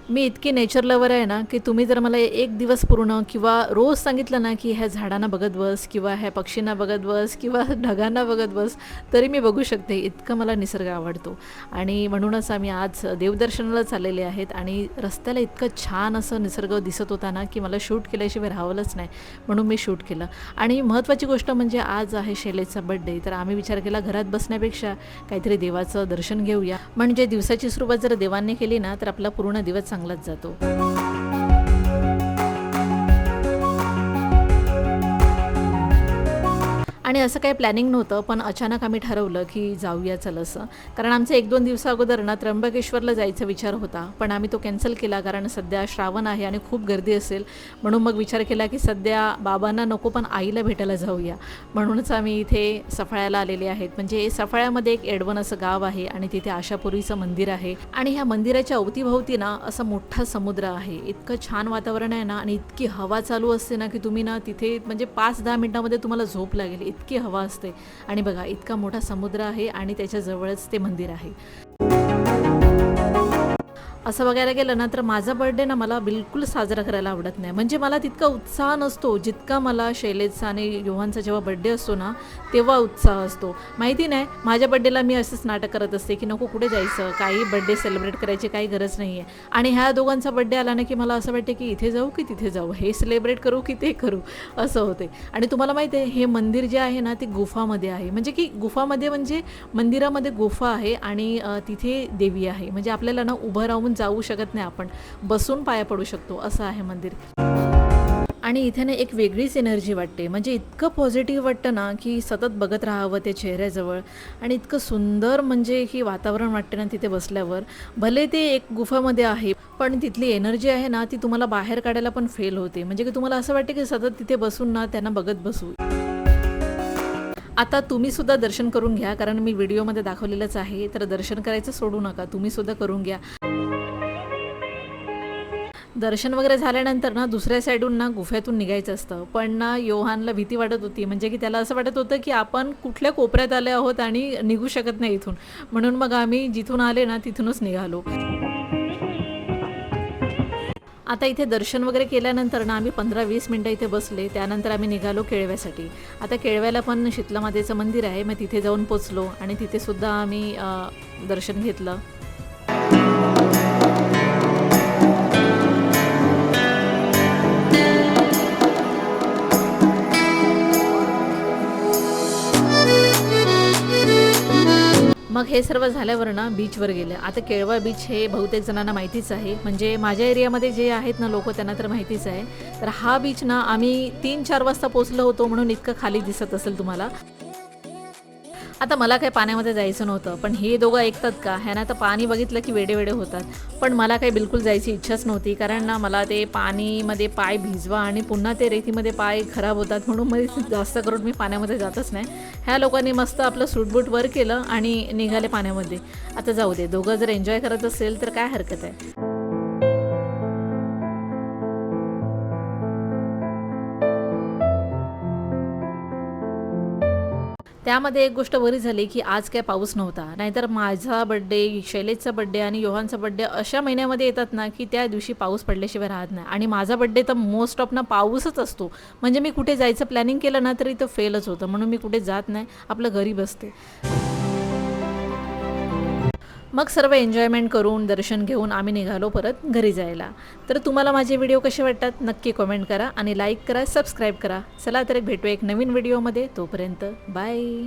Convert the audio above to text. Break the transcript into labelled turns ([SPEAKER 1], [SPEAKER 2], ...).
[SPEAKER 1] मी इतकी nature lover आहे ना, की तुम्ही जर मला एक दिवस पूर्ण किंवा रोज सांगितलं ना, की ह्या झाडांना बघत बस किंवा ह्या पक्षींना बघत बस किंवा ढगांना बघत बस, तरी मी बघू शकते. इतकं मला निसर्ग आवडतो. आणि म्हणूनच आम्ही आज देवदर्शनाला चाललेले आहेत आणि रस्त्याला इतकं छान असं निसर्ग दिसत होता ना, की मला शूट केल्याशिवाय राहावलंच नाही. म्हणून मी शूट केलं. आणि महत्त्वाची गोष्ट म्हणजे आज आहे शैलेशचा बर्थडे. तर आम्ही विचार केला घरात बसण्यापेक्षा काहीतरी देवाचं दर्शन घेऊया. म्हणजे दिवसाची सुरुवात जर देवांनी केली ना, तर आपला पूर्ण दिवस चांगलाच जातो. आणि असं काही प्लॅनिंग नव्हतं, पण अचानक आम्ही ठरवलं की जाऊया चल असं. कारण आमचं 1-2 दिवसाअगोदर ना त्र्यंबकेश्वरला जायचा विचार होता, पण आम्ही तो कॅन्सल केला कारण सध्या श्रावण आहे आणि खूप गर्दी असेल. म्हणून मग विचार केला की सध्या बाबांना नको, पण आईला भेटायला जाऊया. म्हणूनच आम्ही इथे सफाळ्याला आलेले आहेत. म्हणजे सफाळ्यामध्ये एक एडवण असं गाव आहे आणि तिथे आशापुरीचं मंदिर आहे आणि ह्या मंदिराच्या अवतीभवती ना असा मोठा समुद्र आहे. इतकं छान वातावरण आहे ना आणि इतकी हवा चालू असते ना की तुम्ही ना तिथे म्हणजे 5-10 मिनिटांमध्ये तुम्हाला झोप लागेल, इतकी हवा असते. आणि बघा इतका मोठा समुद्र आहे आणि त्याच्या जवळच ते मंदिर आहे. असं बघायला गेलं ना तर माझा बर्थडे ना मला बिलकुल साजरा करायला आवडत नाही. म्हणजे मला तितका उत्साह नसतो जितका मला शैलेशचा आणि योहानचा जेव्हा बर्थडे असतो ना तेव्हा उत्साह असतो. माहिती नाही, माझ्या बर्थडेला मी असंच नाटक करत असते की नको कुठे जायचं, काही बर्थडे सेलिब्रेट करायची काही गरज नाही आहे. आणि ह्या दोघांचा बर्थडे आला ना की मला असं वाटते की इथे जाऊ की तिथे जाऊ, हे सेलिब्रेट करू की ते करू, असं होते. आणि तुम्हाला माहिती आहे हे मंदिर जे आहे ना ते गुफामध्ये आहे. म्हणजे की गुफामध्ये म्हणजे मंदिरामध्ये गुफा आहे आणि तिथे देवी आहे. म्हणजे आपल्याला ना उभं राहून जाऊ शकत नाही, आपण बसून पाया पडू शकतो, असं आहे मंदिर. आणि इथे ना एक वेगळीच एनर्जी वाटते. म्हणजे इतकं पॉझिटिव्ह वाटतं ना की सतत बघत राहावं त्या चेहऱ्याजवळ. आणि इतकं सुंदर म्हणजे की वातावरण वाटते ना तिथे बसल्यावर. भले ते एक गुफामध्ये आहे, पण तिथली एनर्जी आहे ना ती तुम्हाला बाहेर काढायला पण फेल होते. म्हणजे की तुम्हाला असं वाटते की सतत तिथे बसून ना त्यांना बघत बसू. आता तुम्ही सुद्धा दर्शन करून घ्या, कारण मी व्हिडिओमध्ये दाखवलेलंच आहे. तर दर्शन करायचं सोडू नका, तुम्ही सुद्धा करून घ्या. दर्शन वगैरे झाल्यानंतर ना दुसऱ्या साईडून ना गुफ्यातून निघायचं असतं. पण ना योहानला भीती वाटत होती. म्हणजे की त्याला असं वाटत होतं की आपण कुठल्या कोपऱ्यात आले आहोत आणि निघू शकत नाही इथून. म्हणून मग आम्ही जिथून आले ना तिथूनच निघालो. आता इथे दर्शन वगैरे केल्यानंतर ना आम्ही 15-20 मिनटं इथे बसले. त्यानंतर आम्ही निघालो केळव्यासाठी. आता केळव्याला पण शीतलामातेचं मंदिर आहे. मग तिथे जाऊन पोचलो आणि तिथे सुद्धा आम्ही दर्शन घेतलं. मग हे सर्व झाल्यावर ना बीचवर गेले. आता केळवा बीच हे बहुतेक जणांना माहितीच आहे. म्हणजे माझ्या एरियामध्ये जे आहेत ना लोक, त्यांना तर माहितीच आहे. तर हा बीच ना आम्ही 3-4 वाजता पोचलो होतो, म्हणून इतकं खाली दिसत असेल तुम्हाला. आता मला काही पाण्यामध्ये जायचं नव्हतं, पण हे दोघं ऐकतात का? ह्यांना तर पाणी बघितलं की वेडे होतात. पण मला काही बिलकुल जायची इच्छाच नव्हती, कारण ना मला ते पाणीमध्ये पाय भिजवा आणि पुन्हा ते रेतीमध्ये पाय खराब होतात, म्हणून मी जास्त करून मी पाण्यामध्ये जातच नाही. ह्या लोकांनी मस्त आपलं सूटबूट वर केलं आणि निघाले पाण्यामध्ये. आता जाऊ दे, दोघं जर एन्जॉय करत असेल तर काय हरकत आहे. त्यामध्ये एक गोष्ट बरी झाली की आज काय पाऊस नव्हता. नाहीतर माझा बड्डे, शैलेशचा बड्डे आणि योहानचा बड्डे अशा महिन्यामध्ये येतात ना की त्या दिवशी पाऊस पडल्याशिवाय राहत नाही. आणि माझा बड्डे तर मोस्ट ऑफ ना पाऊसच असतो. म्हणजे मी कुठे जायचं प्लॅनिंग केलं ना तरी तो फेलच होतं. म्हणून मी कुठे जात नाही, आपलं घरी बसते. मग सर्व एन्जॉयमेंट करून दर्शन घेऊन आम्ही निघालो परत घरी जायला. तर तुम्हाला माझे व्हिडिओ कसे वाटतात नक्की कमेंट करा आणि लाईक करा, सबस्क्राईब करा. चला तर भेटू एक नवीन व्हिडिओमध्ये. तोपर्यंत बाय.